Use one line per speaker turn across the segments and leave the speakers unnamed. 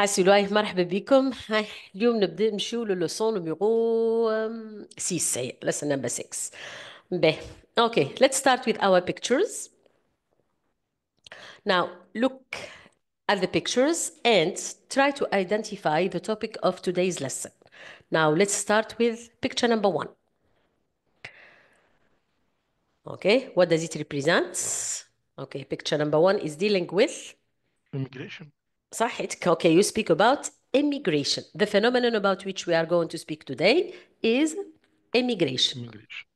Assis مرحبا بكم. هاي اليوم نبدأ نمشيو للسون نيميرو 6 lesson number 6. به. Okay, let's start with our pictures. Now look at the pictures and try to identify the topic of today's lesson. Now let's start with picture number 1. Okay, what does it represent? Okay, picture number 1 is dealing with
Immigration.
صح. Okay, you speak about immigration. The phenomenon about which we are going to speak today is immigration.
Immigration.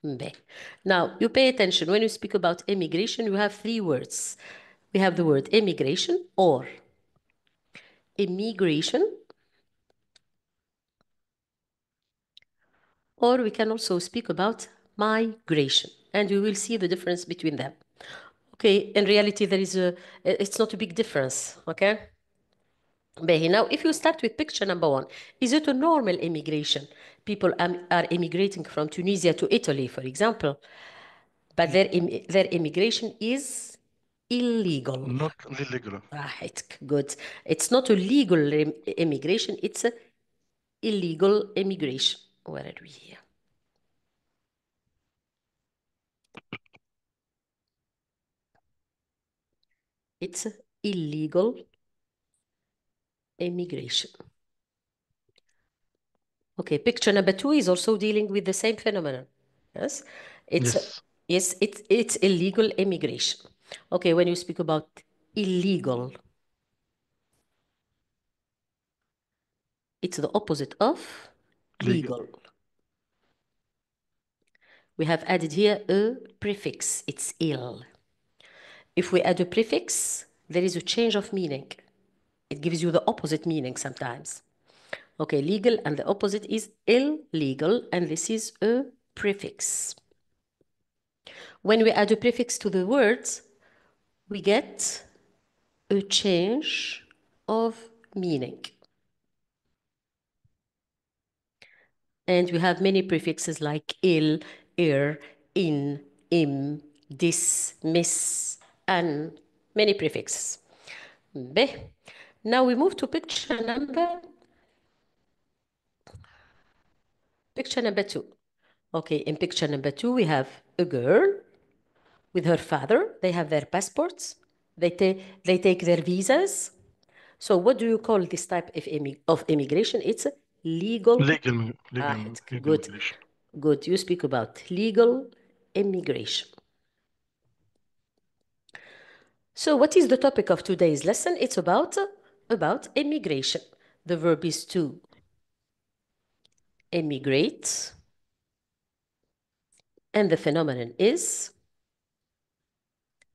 Okay. Now, you pay attention. When you speak about immigration, you have three words. We have the word immigration or immigration, or we can also speak about migration, and we will see the difference between them. Okay, in reality, it's not a big difference, okay? Now, if you start with picture number 1, is it a normal immigration? People are immigrating from Tunisia to Italy, for example, but their immigration is illegal.
Not illegal.
Right, good. It's not a legal immigration, it's a illegal immigration. Where are we here? It's illegal immigration. Okay, picture number 2 is also dealing with the same phenomenon. Yes, it's illegal immigration. Okay, when you speak about illegal, it's the opposite of legal. We have added here a prefix. It's ill. If we add a prefix, there is a change of meaning. It gives you the opposite meaning sometimes. Okay, legal and the opposite is illegal, and this is a prefix. When we add a prefix to the words, we get a change of meaning. And we have many prefixes like il, ir, in, im, dis, miss, an, many prefixes. Now we move to picture number 2. Okay, in picture number 2, we have a girl with her father. They have their passports. They take their visas. So what do you call this type of immigration? It's legal.
Legal
Good.
immigration.
Good. You speak about legal immigration. So what is the topic of today's lesson? It's about immigration. The verb is to immigrate. And the phenomenon is,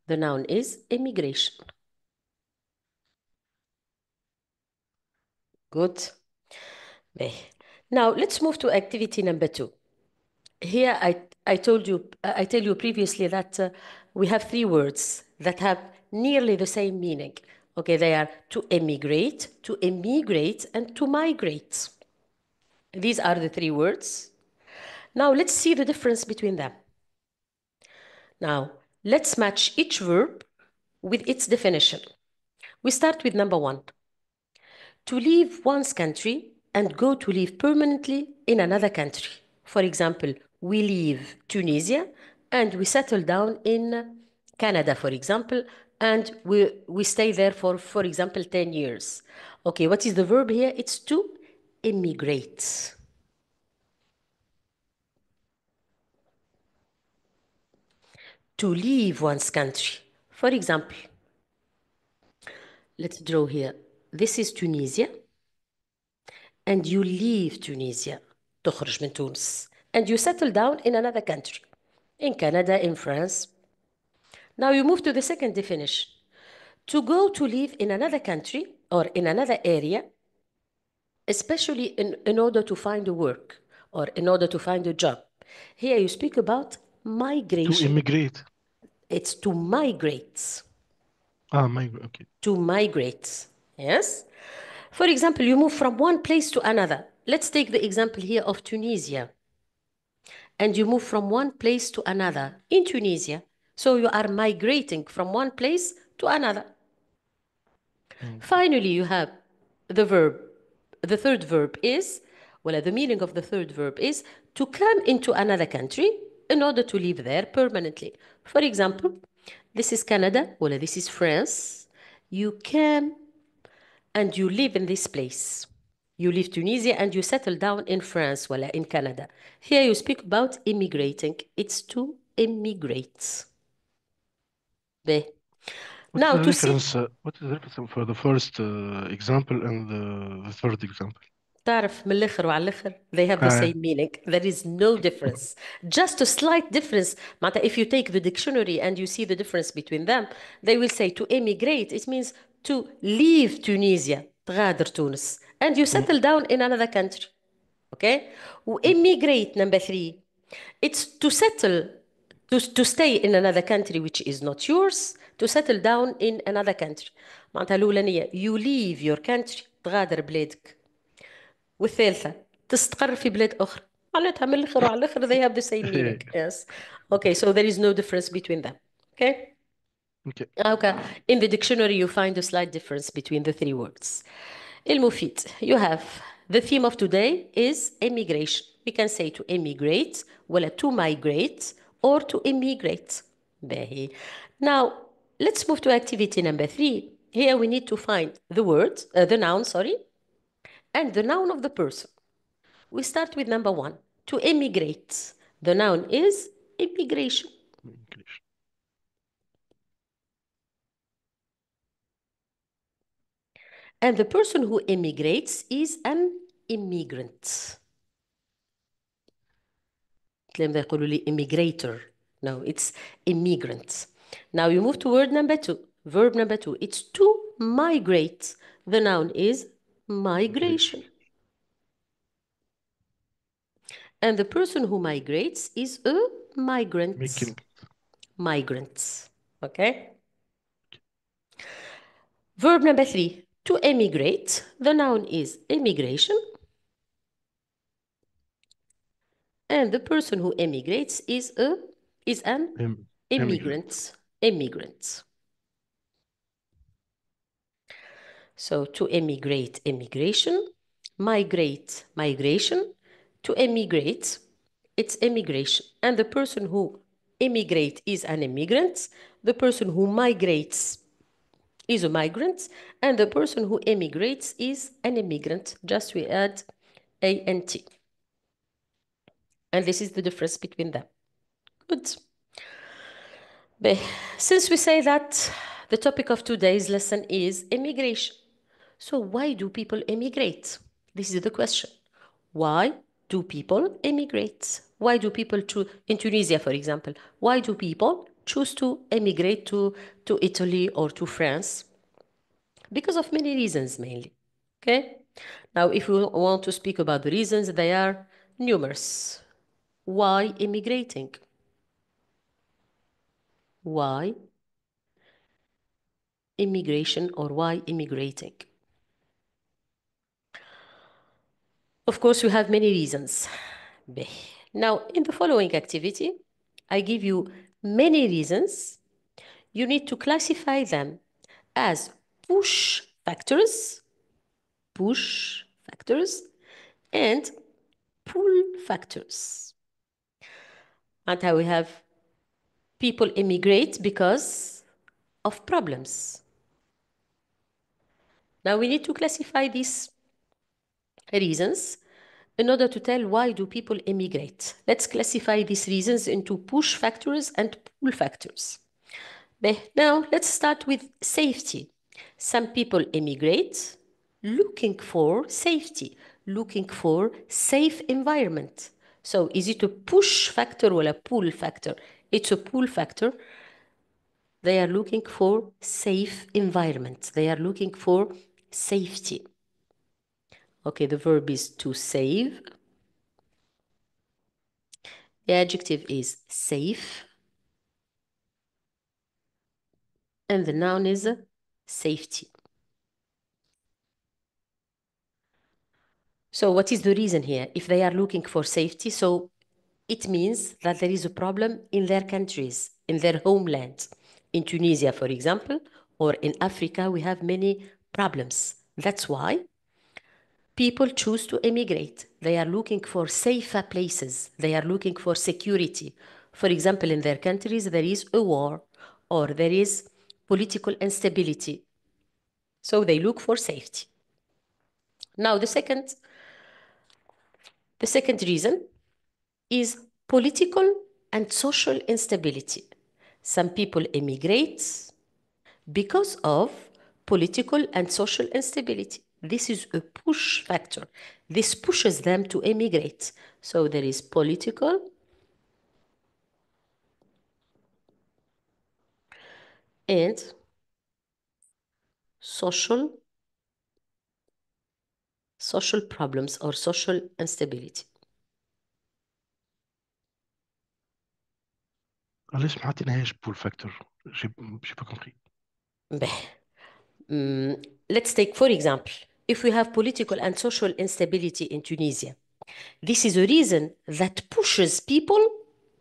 the noun is immigration. Good. Now let's move to activity number 2. Here I tell you previously that we have three words that have nearly the same meaning. Okay, they are to immigrate, to immigrate, and to migrate. These are the three words. Now let's see the difference between them. Now let's match each verb with its definition. We start with number 1. To leave one's country and go to live permanently in another country. For example, we leave Tunisia and we settle down in Canada, for example, and we stay there for example, 10 years. Okay, what is the verb here? It's to immigrate. To leave one's country. For example, let's draw here. This is Tunisia. And you leave Tunisia, تخرج من تونس, and you settle down in another country, in Canada, in France. Now you move to the second definition. To go to live in another country or in another area, especially in order to find a work or in order to find a job. Here you speak about migration.
To immigrate.
It's to migrate.
Migrate, okay.
To migrate, yes? For example, you move from one place to another. Let's take the example here of Tunisia. And you move from one place to another in Tunisia. So you are migrating from one place to another. Finally, you have the verb. The third verb is, well, the meaning of the third verb is to come into another country in order to live there permanently. For example, this is Canada, well, this is France. You came and you live in this place. You leave Tunisia and you settle down in France, well, in Canada. Here you speak about immigrating. It's to immigrate. Be. Now to see.
What is the difference for the first example and the third example?
تعرف من الآخر وعلى الآخر they have the same meaning. There is no difference. Just a slight difference. معناتها if you take the dictionary and you see the difference between them, they will say to emigrate, it means to leave Tunisia, تغادر تونس, and you settle down in another country. Okay? Immigrate, number 3. It's to settle, to stay in another country which is not yours, to settle down in another country. معناتها الأولانية you leave your country, تغادر بلادك. والثالثة تستقر في بلاد أخرى. معناتها من الآخر وعلى الآخر they have the same meaning. Yes. Okay, so there is no difference between them. Okay? Okay. In the dictionary you find a slight difference between the 3 words. المفيد. You have the theme of today is immigration. We can say to emigrate, ولا to migrate, or to immigrate. باهي. Now, let's move to activity number 3. Here we need to find the word, the noun, sorry, and the noun of the person. We start with number 1, to emigrate. The noun is immigration. And the person who emigrates is an immigrant. لما يقولوا لي immigrator. No, it's immigrant. Now you move to word number 2. Verb number 2. It's to migrate. The noun is migration. And the person who migrates is a migrant. Migrants. Okay? Verb number 3. To emigrate. The noun is immigration. And the person who emigrates is an immigrant. Immigrant. So to emigrate, immigration. Migrate, migration. To emigrate, it's immigration. And the person who immigrates is an immigrant. The person who migrates is a migrant. And the person who emigrates is an immigrant. Just we add ANT. And this is the difference between them. Good. Since we say that the topic of today's lesson is immigration, so why do people immigrate? This is the question. Why do people immigrate? Why do people choose, in Tunisia, for example, why do people choose to immigrate to Italy or to France? Because of many reasons, mainly. Okay? Now, if we want to speak about the reasons, they are numerous. Why immigrating? Why immigration or why immigrating? Of course, we have many reasons. Now, in the following activity, I give you many reasons. You need to classify them as push factors, and pull factors. And how we have people immigrate because of problems. Now we need to classify these reasons in order to tell why do people immigrate. Let's classify these reasons into push factors and pull factors. Now let's start with safety. Some people immigrate looking for safety, looking for safe environment. So is it a push factor or a pull factor? It's a pull factor. They are looking for safe environment. They are looking for safety. Okay, the verb is to save. The adjective is safe. And the noun is safety. So what is the reason here? If they are looking for safety, so it means that there is a problem in their countries, in their homeland. In Tunisia, for example, or in Africa, we have many problems. That's why people choose to emigrate. They are looking for safer places. They are looking for security. For example, in their countries, there is a war or there is political instability. So they look for safety. Now, the second reason is political and social instability. Some people emigrate because of political and social instability. This is a push factor. This pushes them to emigrate. So there is political and social problems or social instability.
علاش ما عطيناهاش بول فاكتور؟ j'ai pas compris.
Let's take, for example, if we have political and social instability in Tunisia, this is a reason that pushes people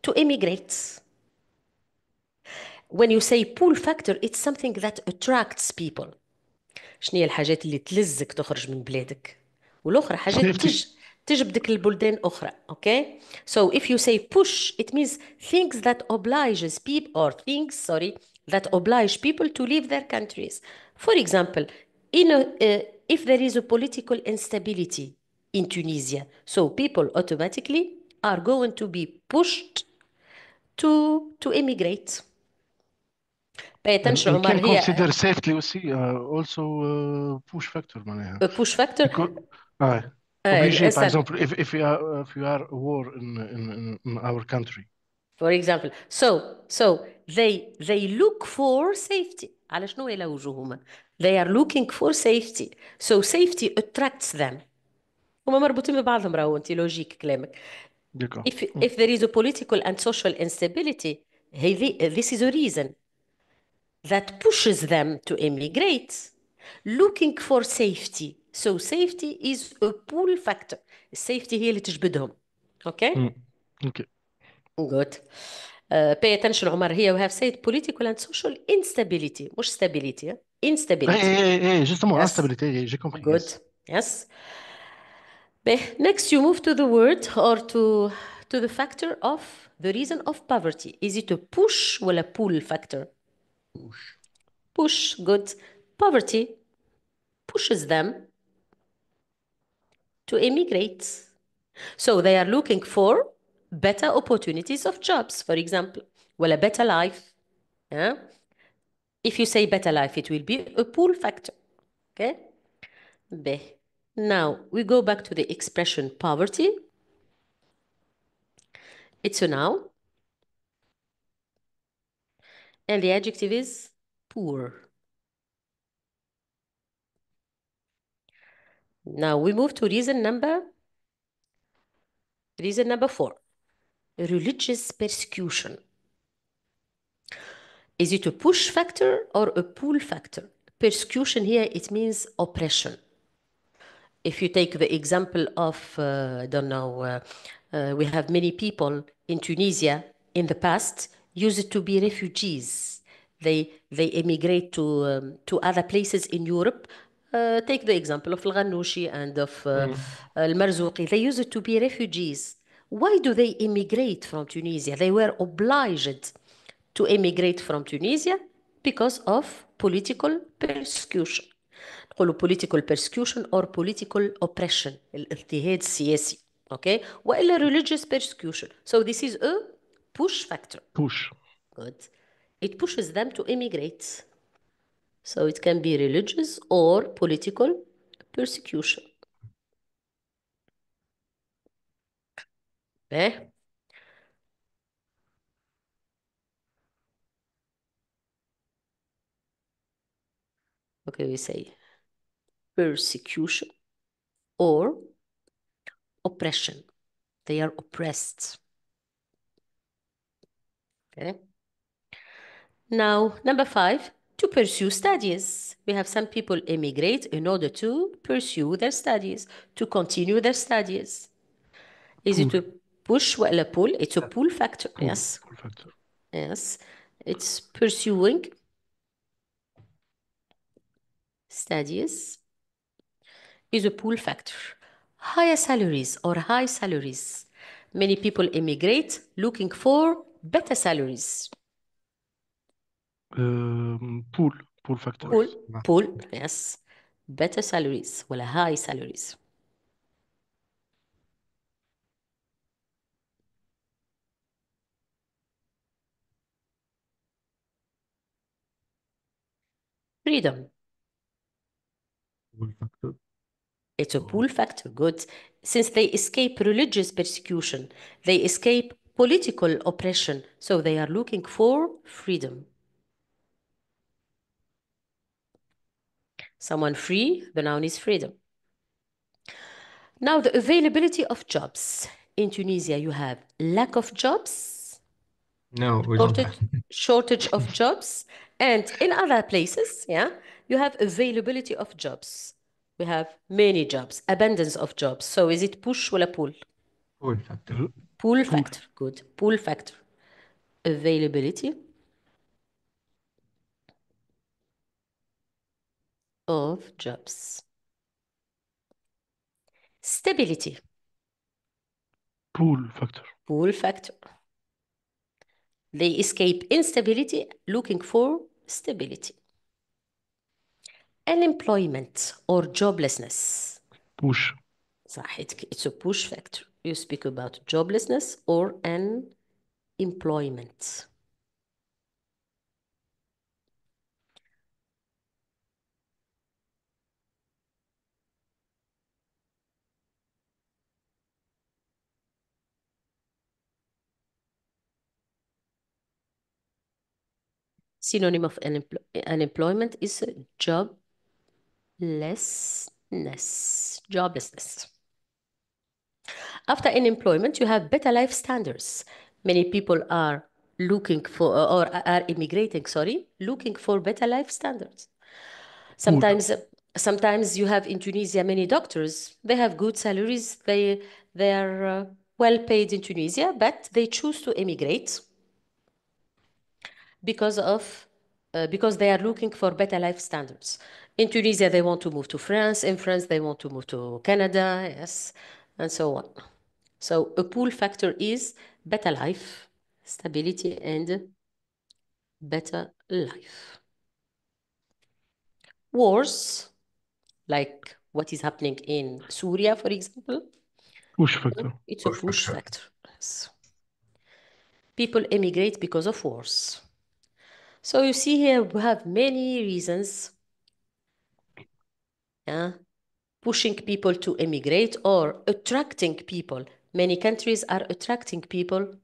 to emigrate. When you say pull factor, it's something that attracts people. شنو هي الحاجات اللي تلزك تخرج من بلادك؟ والأخرى حاجات
Safety.
تجبدك لبلدان أخرى. Okay? So if you say push, it means things that obliges people or things, that oblige people to leave their countries. For example, if there is a political instability in Tunisia, so people automatically are going to be pushed to immigrate. Pay attention,
And we
عمر.
can
هي
consider safety also also push factor معناها.
a push factor.
Because obligé, par
الإنسان.
exemple, if we are a war in our country.
For example, so they look for safety. على شنو يلوجوهم؟ They are looking for safety. So safety attracts them. هما مربوطين ببعضهم، راهو انت لوجيك كلامك.
D'accord.
If there is a political and social instability, this is a reason that pushes them to immigrate, looking for safety. So safety is a pull factor. Safety هي اللي تجبدهم. Okay?
Okay.
Good. Pay attention, Omar. Here we have said political and social instability. مش stability. Instability.
Justement,
Yes.
instabilité, j'ai compris.
Good.
Yes.
Yes. Next, you move to the word or to the factor of the reason of poverty. Is it a push or a pull factor?
Push.
Push. Good. Poverty pushes them to immigrate. So they are looking for better opportunities of jobs, for example, well, a better life. Yeah? If you say better life, it will be a pull factor. Okay? Now we go back to the expression poverty. It's a noun. And the adjective is poor. Now we move to reason number 4. Religious persecution. Is it a push factor or a pull factor? Persecution here, it means oppression. If you take the example of, we have many people in Tunisia in the past used to be refugees. They emigrate to other places in Europe. Take the example of الغنوشي and of المرزوقي. They used to be refugees. Why do they immigrate from Tunisia? They were obliged to immigrate from Tunisia because of political persecution. نقولوا political persecution or political oppression، الاضطهاد السياسي. Okay? وإلا religious persecution. So this is a push factor.
Push.
Good. It pushes them to immigrate. So it can be religious or political persecution. Okay? Okay, we say persecution or oppression. They are oppressed. Okay? Now, number 5, to pursue studies. We have some people immigrate in order to pursue their studies, to continue their studies. Is it a push or a pull? It's a pull factor. Yes.
Pull factor.
Yes. It's pursuing studies is a pull factor. Higher salaries or high salaries. Many people immigrate looking for better salaries.
pull factor.
Pull, yes. Better salaries ولا high salaries. Freedom.
pull factor.
It's a pull factor, good. Since they escape religious persecution, they escape political oppression, so they are looking for freedom. Someone free, the noun is freedom. Now, the availability of jobs. In Tunisia, you have lack of jobs,
No, we don't have.
shortage of jobs, and in other places, yeah, you have availability of jobs. We have many jobs, abundance of jobs. So is it push or pull?
Pull factor.
Pull factor, good. Pull factor. Availability of jobs. Stability.
Pull factor.
Pull factor. They escape instability looking for stability. Unemployment or joblessness.
Push.
صحيح, it's a push factor. You speak about joblessness or unemployment. Synonym of unemployment is joblessness. Joblessness. After unemployment, you have better life standards. Many people are looking for, or are immigrating, looking for better life standards. Sometimes you have in Tunisia many doctors. They have good salaries. They are well paid in Tunisia, but they choose to immigrate because they are looking for better life standards. In Tunisia, they want to move to France. In France, they want to move to Canada, yes, and so on. So a pull factor is better life, stability, and better life. Wars, like what is happening in Syria, for example.
Push factor.
It's a push factor. Yes. People immigrate because of wars. So you see here we have many reasons pushing people to immigrate or attracting people. Many countries are attracting people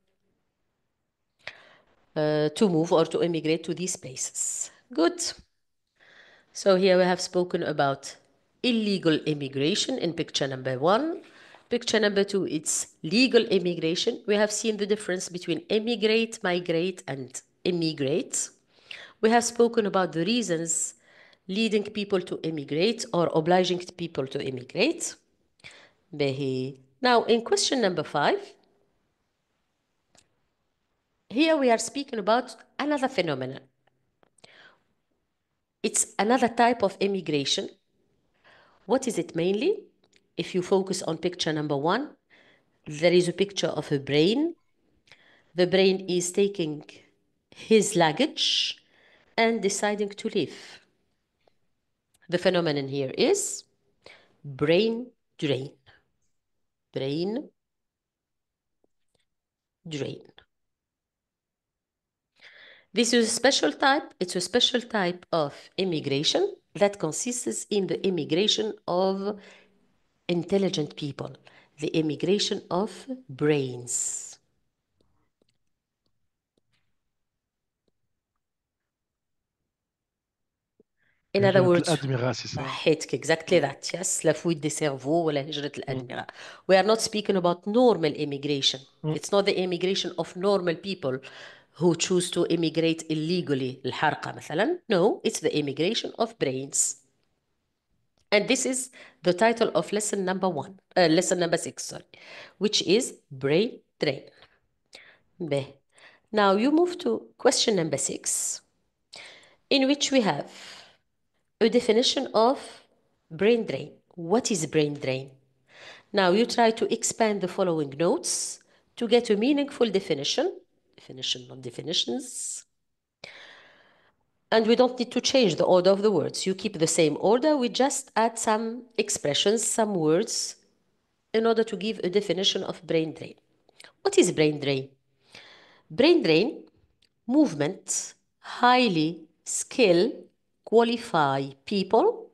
to move or to immigrate to these places. Good. So here we have spoken about illegal immigration in picture number 1. Picture number 2, it's legal immigration. We have seen the difference between immigrate, migrate, and immigrate. We have spoken about the reasons leading people to immigrate or obliging people to immigrate. Now, in question number 5, here we are speaking about another phenomenon. It's another type of immigration. What is it mainly? If you focus on picture number 1, there is a picture of a brain. The brain is taking his luggage and deciding to leave. The phenomenon here is brain drain. Brain drain. This is a special type. It's a special type of immigration that consists in the immigration of intelligent people, the immigration of brains. In other words, exactly that, yes, la fuite des cerveaux ولا هجرة الأدمغة. We are not speaking about normal immigration. It's not the immigration of normal people who choose to immigrate illegally, الحرقة مثلا. No, it's the immigration of brains. And this is the title of lesson number 6, which is brain drain. Now you move to question number 6, in which we have a definition of brain drain. What is brain drain? Now you try to expand the following notes to get a meaningful definition, not definitions. And we don't need to change the order of the words. You keep the same order, we just add some expressions, some words, in order to give a definition of brain drain. What is brain drain? Brain drain, movement, highly skilled, qualified people,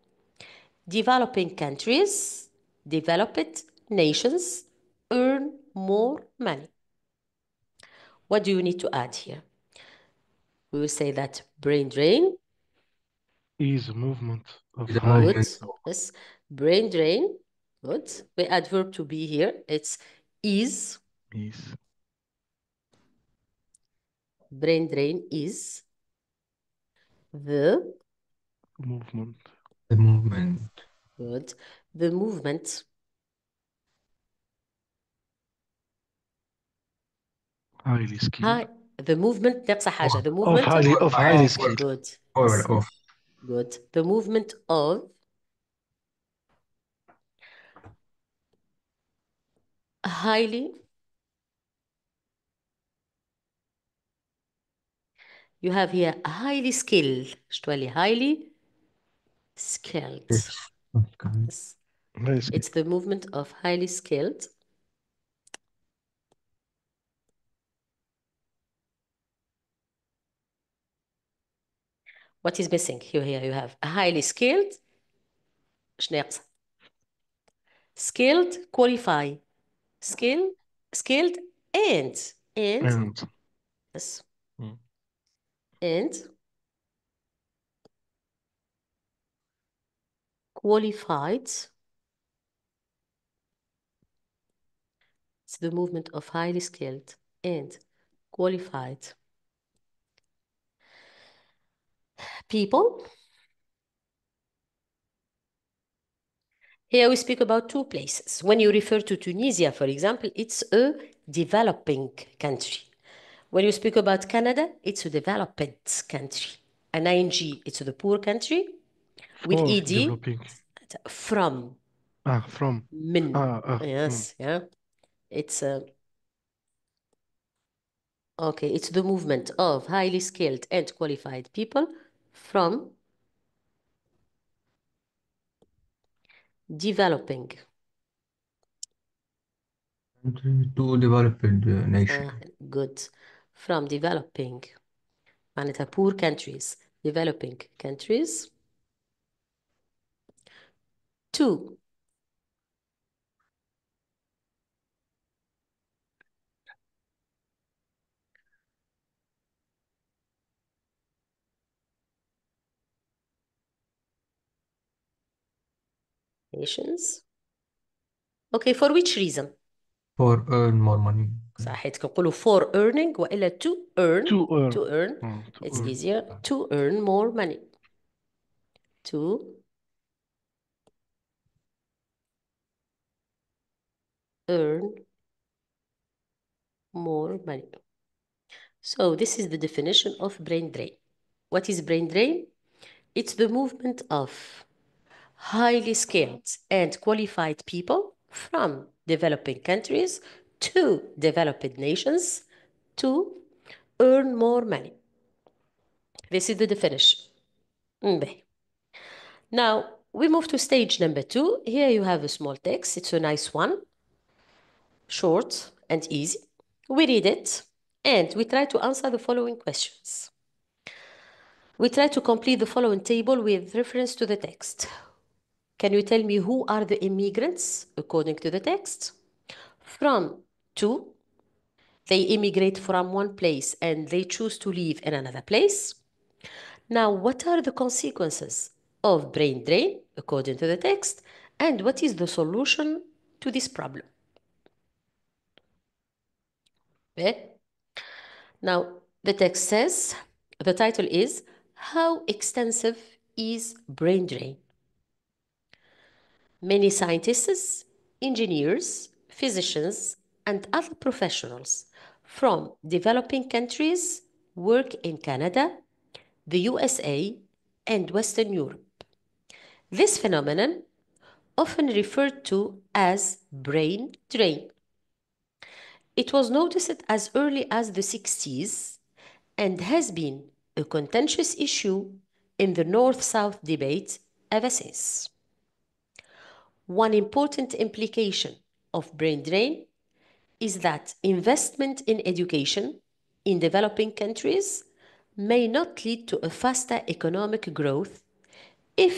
developing countries, developed nations, earn more money. What do you need to add here? We will say that brain drain
is a movement of
Is a
high.
movement.
Yes, brain drain. Good. We add verb to be here. It's is.
Is
Brain drain is the.
movement.
The movement.
Good. The movement
Highly skilled.
the movement ناقصة حاجة. The movement
Of highly skilled.
Good.
Or
Yes.
of.
Good. The movement of highly. You have here highly skilled. اشتوالي highly skilled.
Yes. Okay.
Yes.
Highly skilled.
It's the movement of highly skilled. What is missing? Here you have highly skilled. ايش ناقصة؟ skilled, qualify. Skilled and yes.
Mm.
And qualified. It's the movement of highly skilled and qualified people. Here we speak about two places. When you refer to Tunisia, for example, it's a developing country. When you speak about Canada, it's a developed country. An ing, it's the poor country. With
For
ed,
developing.
from.
From.
من. Yes, yeah. It's okay, it's the movement of highly skilled and qualified people from developing.
Country to developed nation.
Good. From developing. معناتها poor countries, developing countries to nations. Okay, for which reason?
For earn more money.
صحيح نقولوا for earning وإلا to earn.
To earn.
To earn.
To
It's
earn.
easier to earn more money. To earn more money. So this is the definition of brain drain. What is brain drain? It's the movement of highly skilled and qualified people from developing countries to developed nations to earn more money. This is the definition. Now we move to stage number 2. Here you have a small text. It's a nice one, short and easy. We read it and we try to answer the following questions. We try to complete the following table with reference to the text. Can you tell me who are the immigrants according to the text? From, to. They immigrate from one place and they choose to live in another place. Now, what are the consequences of brain drain according to the text? And what is the solution to this problem? Okay. Now, the text says, the title is, How Extensive is Brain Drain? Many scientists, engineers, physicians, and other professionals from developing countries work in Canada, the USA, and Western Europe. This phenomenon often referred to as brain drain. It was noticed as early as the 60s and has been a contentious issue in the North-South debate ever since. One important implication of brain drain is that investment in education in developing countries may not lead to a faster economic growth if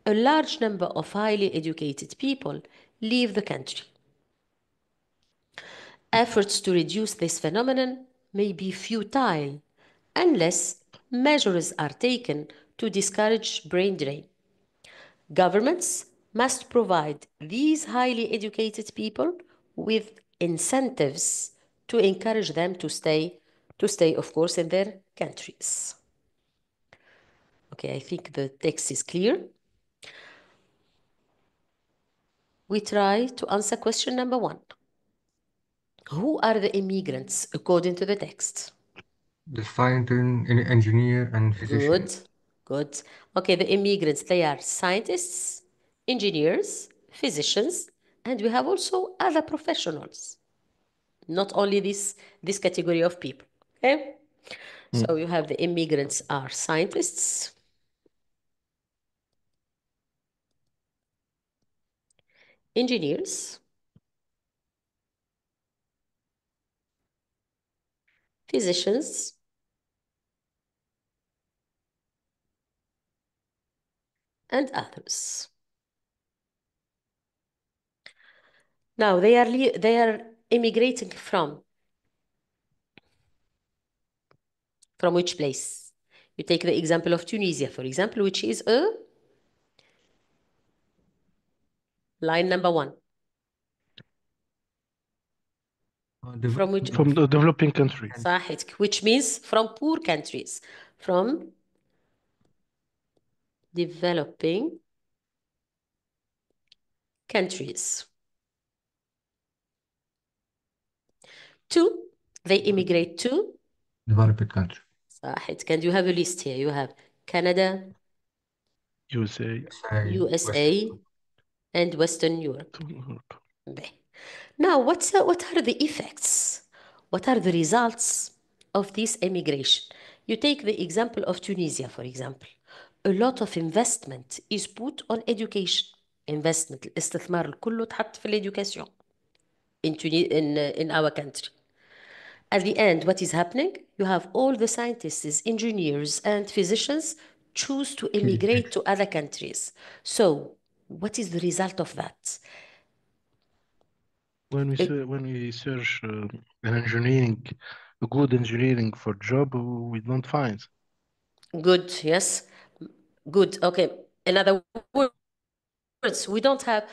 a large number of highly educated people leave the country. Efforts to reduce this phenomenon may be futile unless measures are taken to discourage brain drain. Governments must provide these highly educated people with incentives to encourage them to stay, of course, in their countries. Okay, I think the text is clear. We try to answer question number 1. Who are the immigrants according to the text?
The scientist, engineer, and physician.
Good. Okay, the immigrants, they are scientists, engineers, physicians, and we have also other professionals. Not only this category of people, okay? So you have the immigrants are scientists, engineers, physicians, and others. Now they are immigrating from which place? You take the example of Tunisia, for example, which is a line number 1. From which?
From the developing country.
صحيح, which means from poor countries, from developing countries. 2, they immigrate to
Developed country.
صحيح. And you have a list here. You have Canada,
USA.
USA, and Western Europe. Now, what are the effects? What are the results of this immigration? You take the example of Tunisia, for example. A lot of investment is put on education. Investment, الاستثمار الكله تحط في الeducation in our country. At the end, what is happening? You have all the scientists, engineers, and physicians choose to immigrate to other countries. So, what is the result of that?
When we search an engineering, a good engineering for job, we don't find.
Good, yes. Good, okay. In other words, we don't have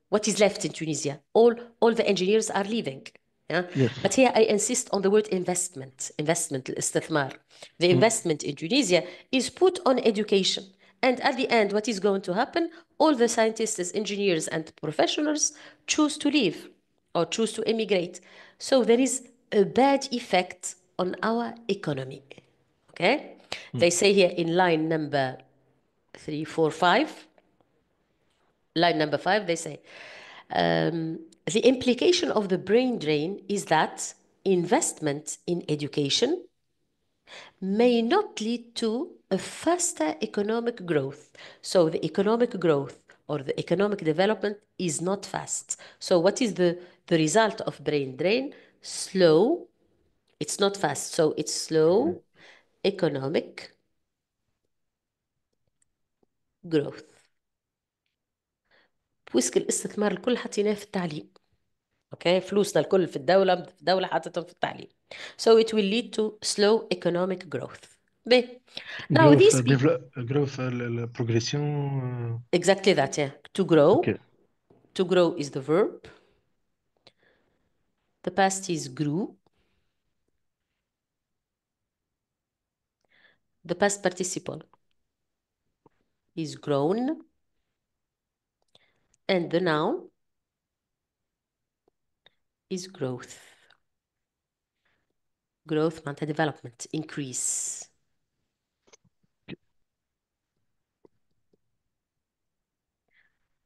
what is left in Tunisia. All the engineers are leaving. Yeah?
Yes.
But here I insist on the word investment, الاستثمار. The investment in Tunisia is put on education. And at the end, what is going to happen? All the scientists, engineers, and professionals choose to leave or choose to immigrate. So there is a bad effect on our economy. Okay? They say here in line number 3, 4, 5, line number 5, they say, the implication of the brain drain is that investment in education may not lead to a faster economic growth. So the economic growth or the economic development is not fast. So what is the result of brain drain? Slow, it's not fast, so it's slow economic growth. بويسك الاستثمار الكل حطيناه في التعليم. اوكي فلوسنا الكل في الدولة حاطتهم في التعليم. So it will lead to slow economic growth. Now these people...
growth progression.
Exactly that, yeah. To grow.
Okay.
To grow is the verb. The past is grew. The past participle is grown. And the noun is growth. Growth معناتها development, increase.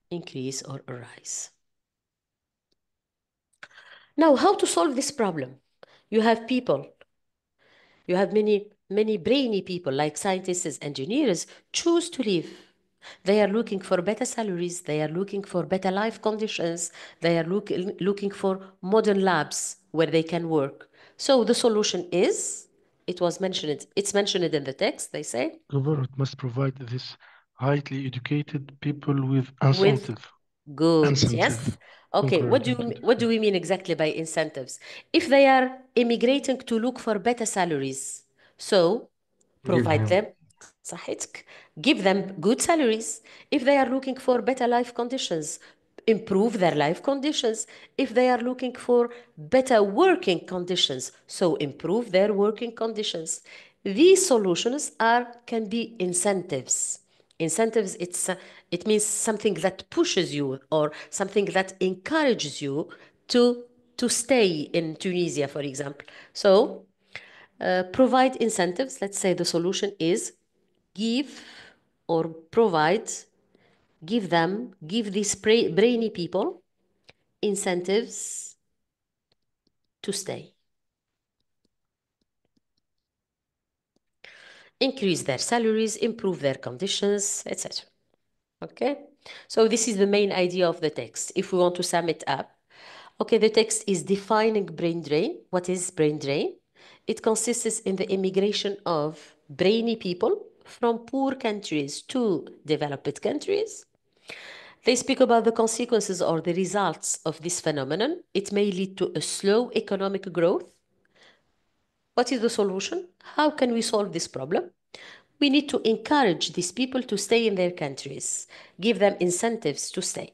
increase or arise. Now, how to solve this problem? You have people, you have many brainy people like scientists, engineers choose to leave. They are looking for better salaries. They are looking for better life conditions. They are looking for modern labs where they can work. So the solution is, it's mentioned in the text, they say.
Government must provide this highly educated people with
With
incentive.
good, yes.
Incentive.
Okay, what
Concurrent
do we mean exactly by incentives? If they are immigrating to look for better salaries, so provide them, صحتك, give them good salaries. If they are looking for better life conditions, improve their life conditions. If they are looking for better working conditions, so improve their working conditions. These solutions can be incentives. Incentives, it means something that pushes you or something that encourages you to stay in Tunisia, for example. So provide incentives. Let's say the solution is give or provide, give these brainy people incentives to stay. Increase their salaries, improve their conditions, etc. Okay? So this is the main idea of the text. If we want to sum it up, okay, the text is defining brain drain. What is brain drain? It consists in the immigration of brainy people from poor countries to developed countries. They speak about the consequences or the results of this phenomenon. It may lead to a slow economic growth. What is the solution? How can we solve this problem? We need to encourage these people to stay in their countries, give them incentives to stay.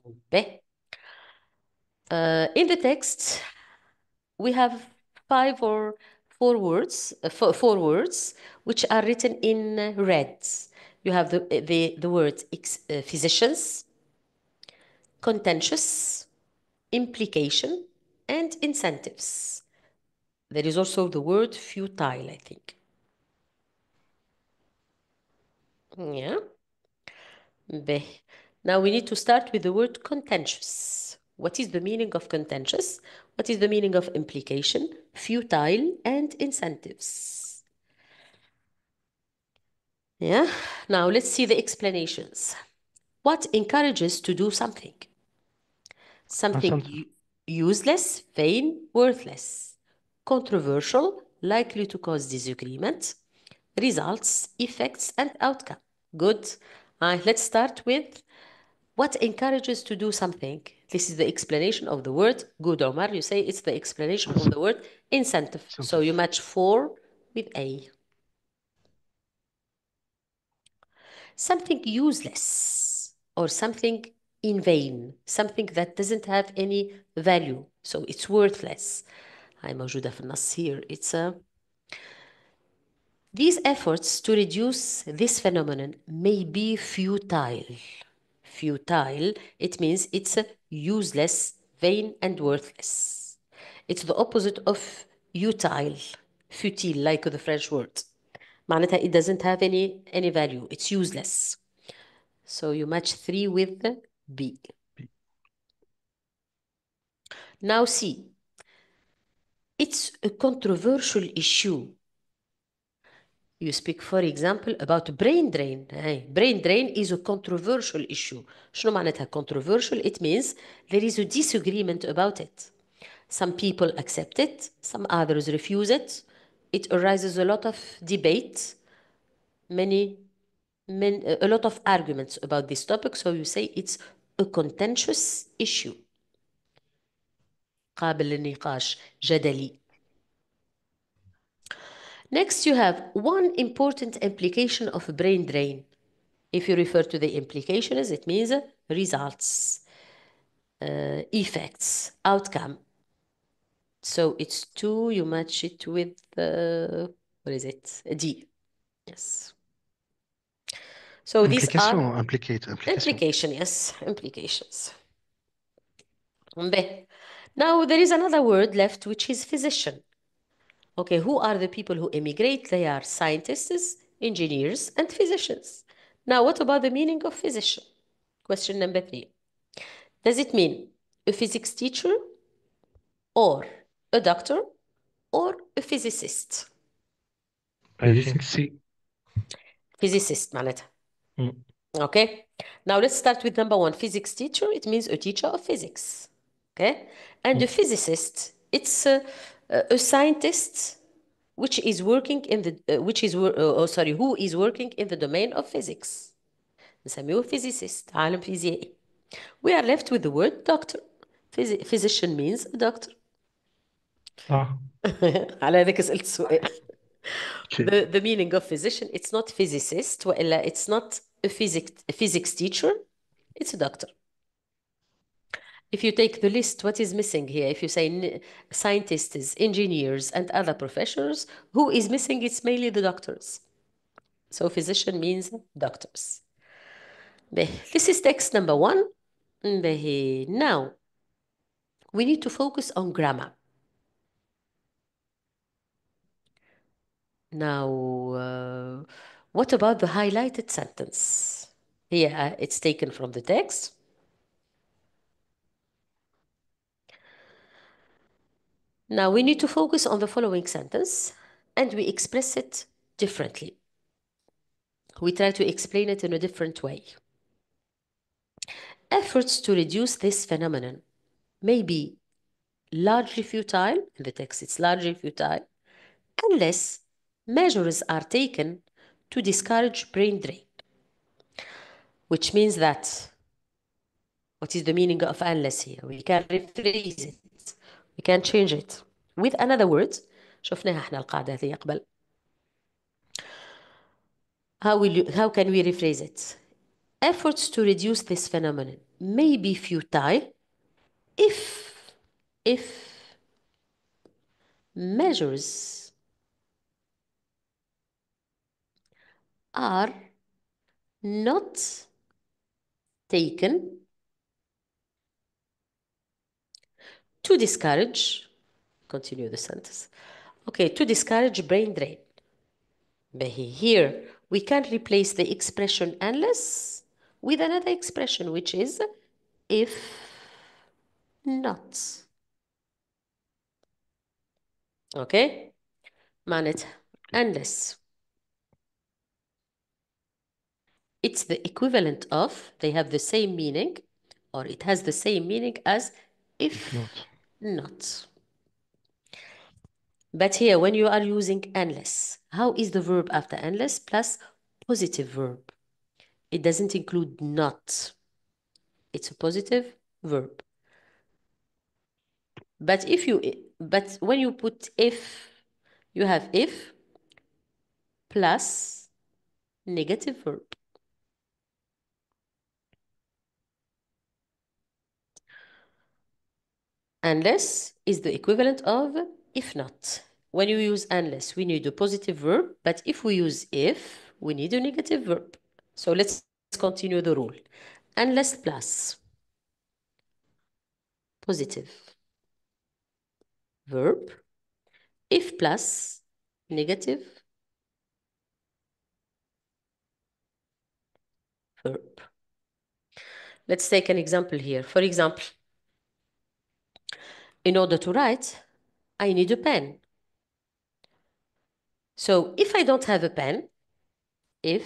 Okay. In the text, we have four words which are written in red. You have the words physicians, contentious, implication, and incentives. There is also the word futile, I think. Yeah. Now we need to start with the word contentious. What is the meaning of contentious? What is the meaning of implication, futile, and incentives? Yeah. Now let's see the explanations. What encourages to do something? Something useless, vain, worthless, controversial, likely to cause disagreement, results, effects, and outcome. Good. Let's start with what encourages to do something. This is the explanation of the word. Good, Omar. You say it's the explanation of the word incentive. So you match 4 with A. Something useless or something in vain, something that doesn't have any value, so it's worthless. هاي موجودة في النص here. It's these efforts to reduce this phenomenon may be futile. Futile, it means it's useless, vain, and worthless. It's the opposite of utile, futile, like the French word. معناتها it doesn't have any value. It's useless. So you match 3 with B. Now C. It's a controversial issue. You speak, for example, about brain drain. Hey, brain drain is a controversial issue. شنو معناتها controversial? It means there is a disagreement about it. Some people accept it, some others refuse it. It arises a lot of debate, a lot of arguments about this topic. So you say it's a contentious issue. قابل للنقاش، جدلي. Next, you have one important implication of brain drain. If you refer to the implications, it means results, effects, outcome. So it's 2, you match it with, what is it? D. Yes. So these are implication, yes, implications. Now there is another word left, which is physician. Okay, who are the people who immigrate? They are scientists, engineers, and physicians. Now, what about the meaning of physician? Question number 3. Does it mean a physics teacher or a doctor or a physicist?
I think
Physicist.
C.
Physicist معناتها.
Mm.
Okay. Now let's start with number 1. Physics teacher, it means a teacher of physics. Okay. And a physicist, it's a scientist which is working in the who is working in the domain of physics. نسميه physicist, عالم فيزيائي. We are left with the word doctor. Physician means a doctor. على هذاك سألت السؤال.
Okay.
The meaning of physician, it's not physicist, وإلا it's not a physics teacher, it's a doctor. If you take the list, what is missing here? If you say scientists, engineers, and other professionals, who is missing? It's mainly the doctors. So physician means doctors. This is text number 1. Now, we need to focus on grammar. Now, what about the highlighted sentence? Here, it's taken from the text. Now, we need to focus on the following sentence, and we express it differently. We try to explain it in a different way. Efforts to reduce this phenomenon may be largely futile, in the text it's largely futile, unless measures are taken to discourage brain drain. Which means that, what is the meaning of unless here? We can rephrase it, we can change it with another word. شفناها احنا القاعدة هذه قبل. How can we rephrase it? Efforts to reduce this phenomenon may be futile if measures are not taken to discourage, continue the sentence. Okay, to discourage brain drain. But here we can replace the expression unless with another expression, which is if not. Okay, معناتها unless. It's the equivalent of, they have the same meaning, or it has the same meaning as if not. But here, when you are using unless, how is the verb after unless plus positive verb? It doesn't include not. It's a positive verb. But when you put if, you have if plus negative verb. Unless is the equivalent of if not. When you use unless, we need a positive verb, but if we use if, we need a negative verb. So let's continue the rule. Unless plus positive verb, if plus negative verb. Let's take an example here. For example, in order to write, I need a pen. So if I don't have a pen, if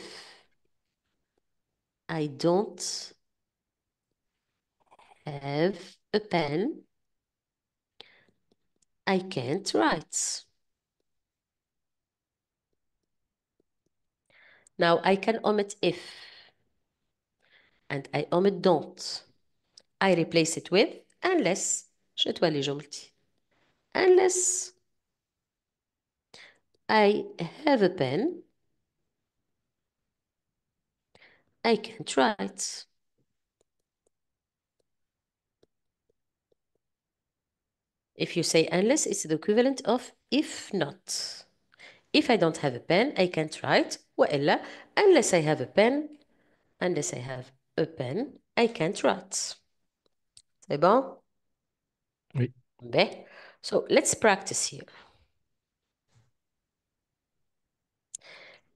I don't have a pen, I can't write. Now I can omit if, and I omit don't. I replace it with unless. شو تولي جملتي؟ Unless I have a pen, I can't write. If you say unless, it's the equivalent of if not. If I don't have a pen, I can't write. وإلا, unless I have a pen, I can't write. C'est bon?
Oui.
Okay. So let's practice here.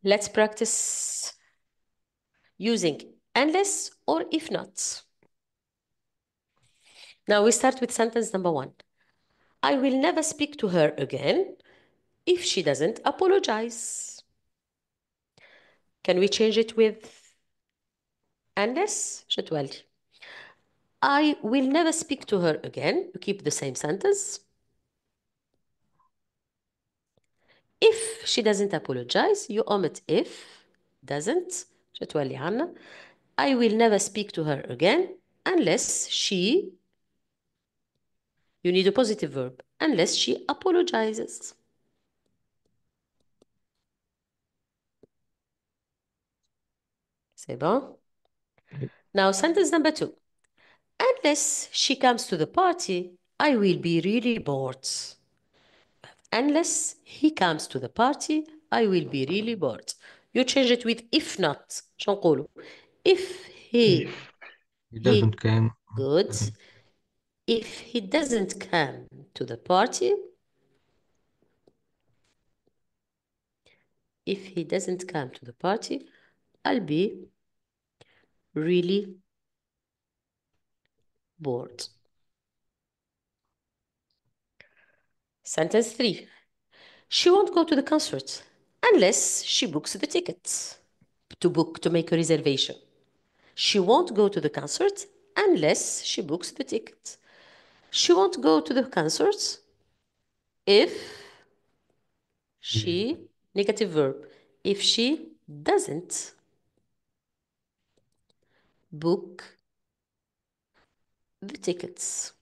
Let's practice using unless or if not. Now we start with sentence number 1. I will never speak to her again if she doesn't apologize. Can we change it with unless? شو تولي؟ I will never speak to her again. You keep the same sentence. If she doesn't apologize, you omit if, doesn't. شو تولي عنا؟ I will never speak to her again unless she, you need a positive verb, unless she apologizes. C'est bon? Now sentence number 2. Unless she comes to the party, I will be really bored. Unless he comes to the party, I will be really bored. You change it with if not. شو نقولوا? If he
He doesn't come.
good. If he doesn't come to the party, I'll be really bored. Sentence 3. She won't go to the concert unless she books the tickets. To make a reservation. She won't go to the concert unless she books the ticket. She won't go to the concert if she, negative verb, if she doesn't book the tickets.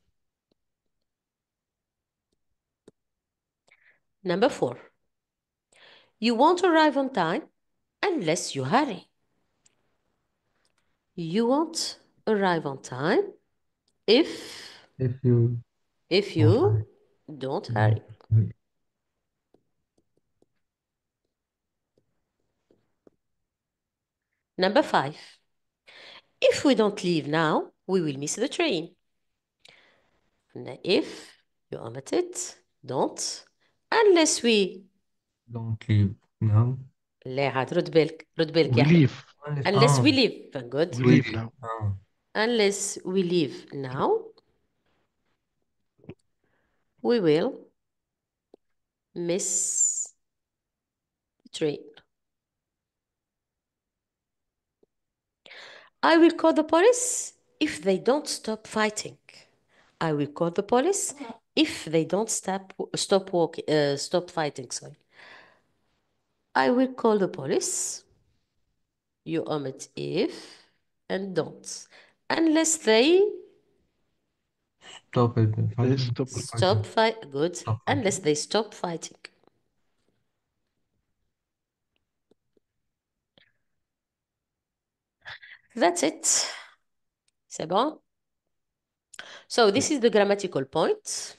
Number 4. You won't arrive on time unless you hurry. You won't arrive on time if you don't hurry. Number 5. If we don't leave now, we will miss the train. If, you omit it, don't. Unless we
Don't leave now.
لا عاد رد بالك
We
يا أحمد.
leave.
Unless we leave. Good.
We leave now.
Unless we leave now, we will miss the train. I will call the police if they don't stop fighting. I will call the police if they don't stop fighting. Sorry. I will call the police. You omit if and don't. Unless they
Stop it.
They stop.
Good. Unless they stop fighting. That's it. C'est bon? So this is the grammatical point.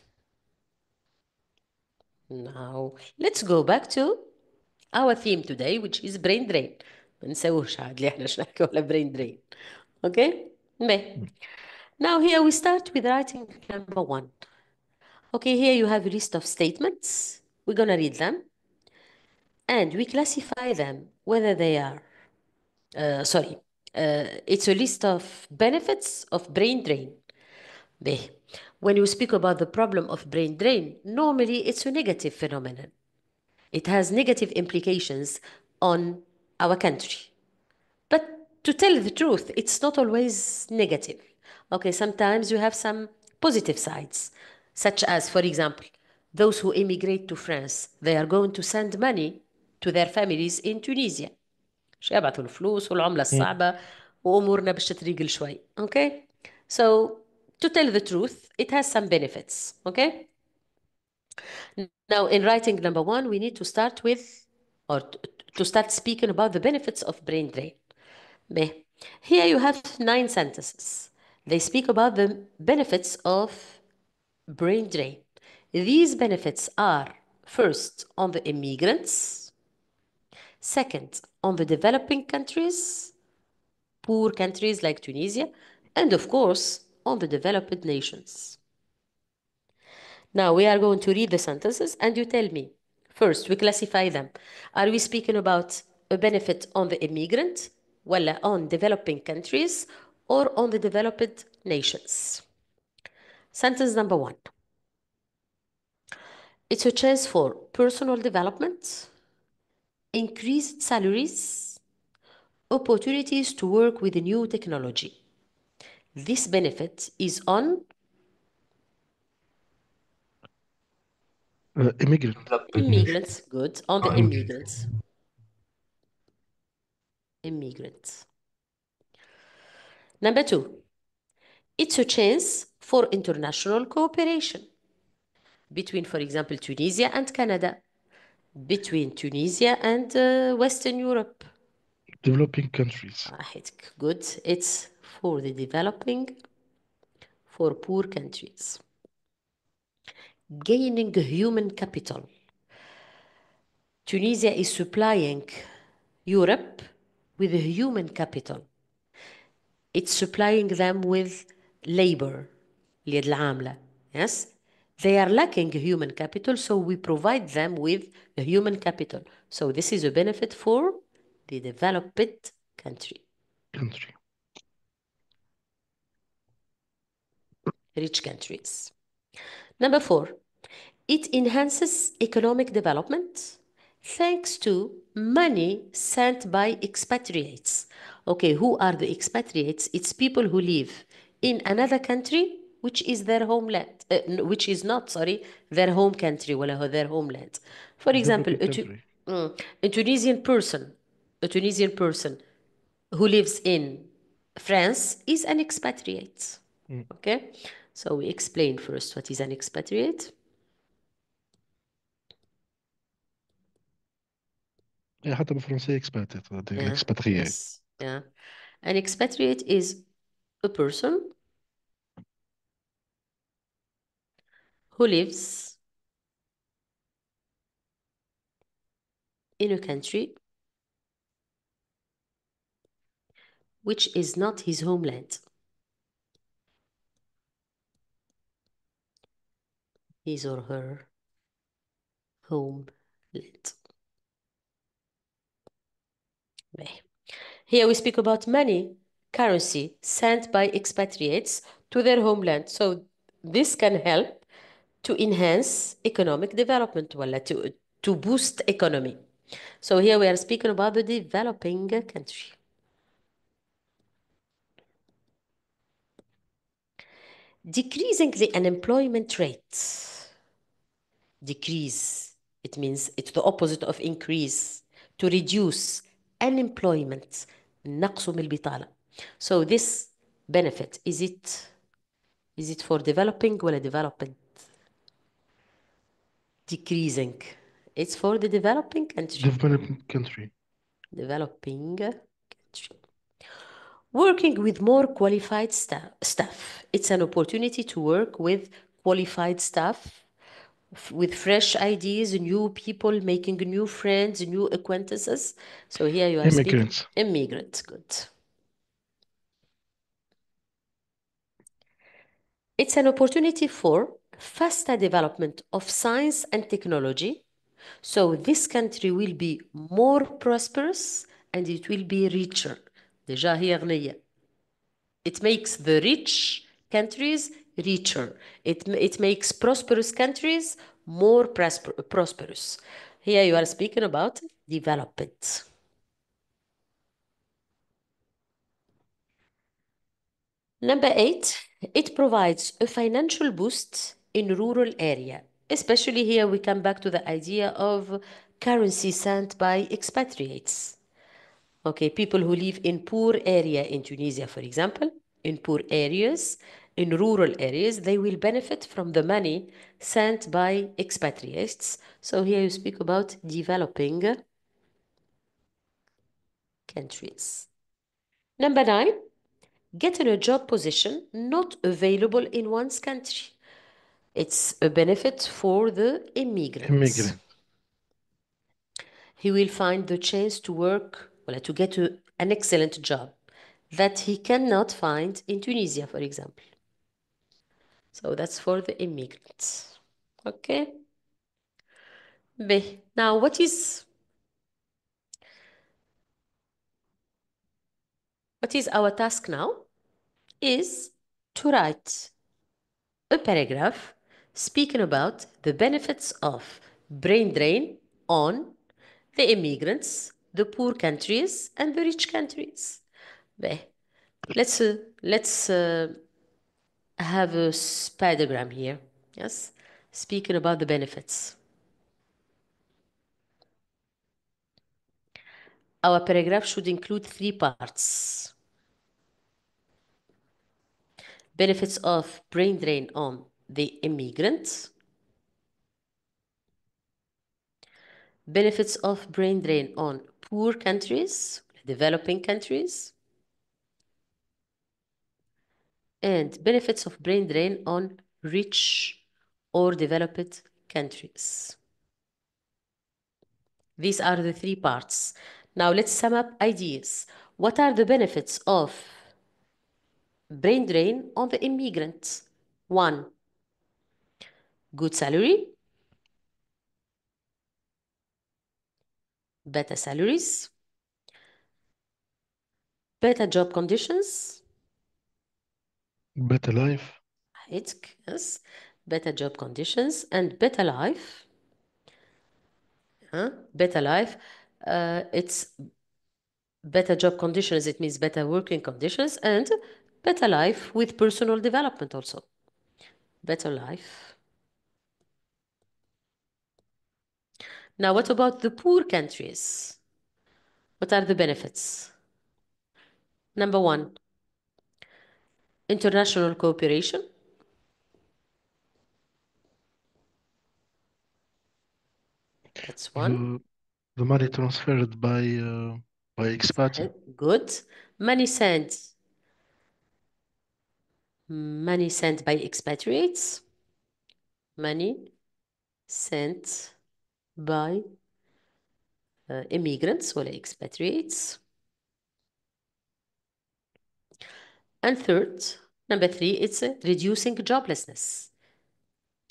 Now let's go back to our theme today, which is brain drain. ما نسويش عاد اللي احنا نحكي ولا brain drain. Okay? Now here we start with writing number 1. Okay, here you have a list of statements. We're gonna read them. And we classify them whether they are, it's a list of benefits of brain drain. When you speak about the problem of brain drain, normally it's a negative phenomenon. It has negative implications on our country. But to tell the truth, it's not always negative. Okay, sometimes you have some positive sides, such as, for example, those who immigrate to France, they are going to send money to their families in Tunisia. يبعثوا الفلوس والعملة الصعبة وأمورنا باش تتريقل شوي. Okay? So, to tell the truth, it has some benefits. Okay? Now, in writing number 1, we need to start with, or to start speaking about the benefits of brain drain. Here you have 9 sentences. They speak about the benefits of brain drain. These benefits are, first, on the immigrants, second, on the developing countries, poor countries like Tunisia, and of course, on the developed nations. Now we are going to read the sentences and you tell me. First, we classify them. Are we speaking about a benefit on the immigrant? ولا on developing countries or on the developed nations. Sentence number 1. It's a chance for personal development, increased salaries, opportunities to work with new technology. This benefit is on
immigrant.
immigrants. Good. On the
immigrants.
immigrants. Immigrants. Number 2. It's a chance for international cooperation between, for example, Tunisia and Canada, between Tunisia and Western Europe.
Developing countries.
Good. It's for the developing, for poor countries. Gaining human capital. Tunisia is supplying Europe with human capital. It's supplying them with labor, اليد العاملة. Yes? They are lacking human capital, so we provide them with a human capital. So this is a benefit for the developed country. Rich countries. Number 4, it enhances economic development thanks to money sent by expatriates. Okay, who are the expatriates? It's people who live in another country which is their homeland, which is not, their home country, ولا their homeland. For example, a Tunisian person who lives in France is an expatriate. Okay, so we explain first what is an expatriate.
حتى بالفرنسية expatriate.
Yes, yeah. An expatriate is a person who lives in a country which is not his homeland. His or her homeland. Here we speak about money, currency sent by expatriates to their homeland. So this can help to enhance economic development, to boost economy. So here we are speaking about the developing country. Decreasing the unemployment rate. Decrease, it means it's the opposite of increase. To reduce unemployment, نقص من البطالة. So this benefit, is it for developing or development? Decreasing. It's for the developing country.
Developing country.
Developing country. Working with more qualified staff. It's an opportunity to work with qualified staff, with fresh ideas, new people, making new friends, new acquaintances. So here you are
Immigrants.
speaking immigrants. Good. It's an opportunity for faster development of science and technology. So this country will be more prosperous and it will be richer. déjà هي غنية. It makes the rich countries richer. It makes prosperous countries more prosperous. Here you are speaking about development. Number 8, it provides a financial boost in rural area. Especially here we come back to the idea of currency sent by expatriates. Okay, people who live in poor area in Tunisia, for example, in poor areas, in rural areas, they will benefit from the money sent by expatriates. So here you speak about developing countries. Number 9, getting a job position not available in one's country. It's a benefit for the immigrant. He will find the chance to work, to get an excellent job that he cannot find in Tunisia, for example. So that's for the immigrants. Okay. Now, what is What is our task now? Is to write a paragraph speaking about the benefits of brain drain on the immigrants, the poor countries, and the rich countries. Let's have a spidergram here. Yes, speaking about the benefits. Our paragraph should include 3 parts. Benefits of brain drain on the immigrant. Benefits of brain drain on poor countries, developing countries. And benefits of brain drain on rich or developed countries. These are the 3 parts. Now let's sum up ideas. What are the benefits of brain drain on the immigrants? 1, good salary, better salaries, better job conditions,
better life,
yes, better job conditions and better life. Better life, it's better job conditions, it means better working conditions, and better life with personal development also. Better life. Now, what about the poor countries? What are the benefits? Number 1, international cooperation. That's 1.
the money transferred by expats.
Good. Money sent by expatriates. Money sent by immigrants or expatriates. And third, number 3, it's reducing joblessness.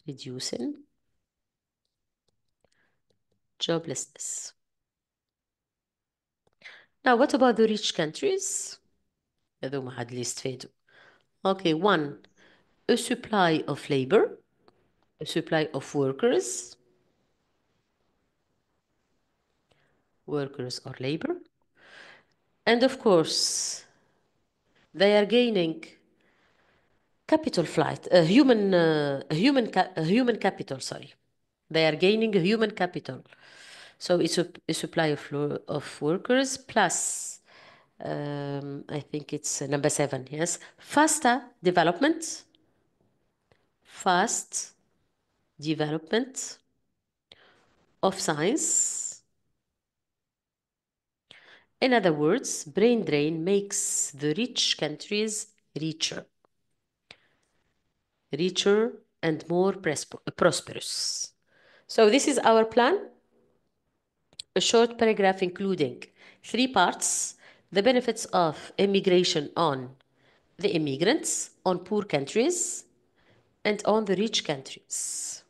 Reducing joblessness. Now, what about the rich countries? هذوما عاد اللي يستفادوا. Okay, 1, a supply of labor, a supply of workers or labor. And of course, they are gaining capital flight, human capital, sorry. They are gaining human capital. So it's a supply of workers plus, I think it's number 7, yes. Fast development of science. In other words, brain drain makes the rich countries richer and more prosperous. So this is our plan. A short paragraph including 3 parts: the benefits of immigration on the immigrants, on poor countries, and on the rich countries.